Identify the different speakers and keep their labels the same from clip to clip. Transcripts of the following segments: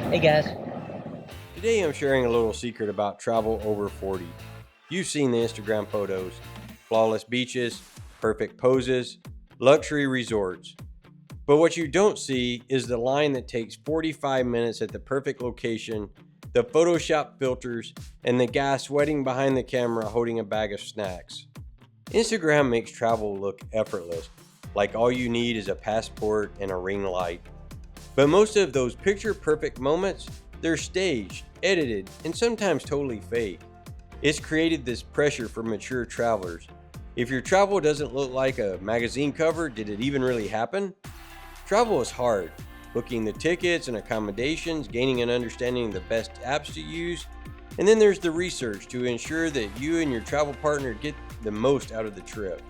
Speaker 1: Hey guys.
Speaker 2: Today I'm sharing a little secret about travel over 40. You've seen the Instagram photos: flawless beaches, perfect poses, luxury resorts. But what you don't see is the line that takes 45 minutes at the perfect location, the Photoshop filters, and the guy sweating behind the camera holding a bag of snacks. Instagram makes travel look effortless, like all you need is a passport and a ring light. But most of those picture perfect moments, they're staged, edited, and sometimes totally fake. It's created this pressure for mature travelers. If your travel doesn't look like a magazine cover, did it even really happen? Travel is hard. Booking the tickets and accommodations, gaining an understanding of the best apps to use, and then there's the research to ensure that you and your travel partner get the most out of the trip.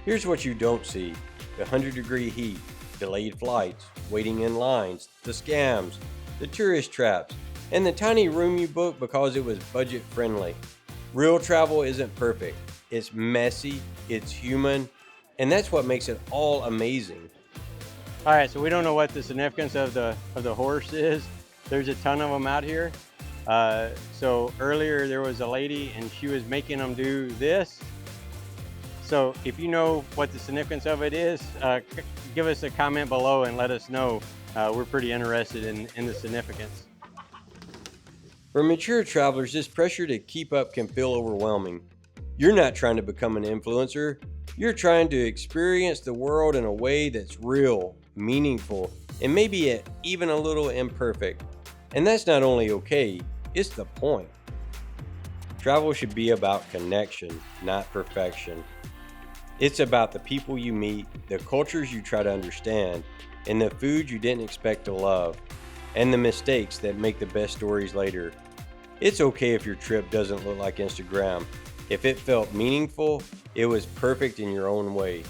Speaker 2: Here's what you don't see: the 100-degree heat, delayed flights, waiting in lines, the scams, the tourist traps, and the tiny room you booked because it was budget friendly. Real travel isn't perfect. It's messy, it's human, and that's what makes it all amazing.
Speaker 3: All right, so we don't know what the significance of the horse is. There's a ton of them out here. So earlier there was a lady and she was making them do this. So if you know what the significance of it is, give us a comment below and let us know. We're pretty interested in the significance.
Speaker 2: For mature travelers, this pressure to keep up can feel overwhelming. You're not trying to become an influencer, you're trying to experience the world in a way that's real, meaningful, and maybe even a little imperfect. And that's not only okay, it's the point. Travel should be about connection, not perfection. It's about the people you meet, the cultures you try to understand, and the food you didn't expect to love, and the mistakes that make the best stories later. It's okay if your trip doesn't look like Instagram. If it felt meaningful, it was perfect in your own way.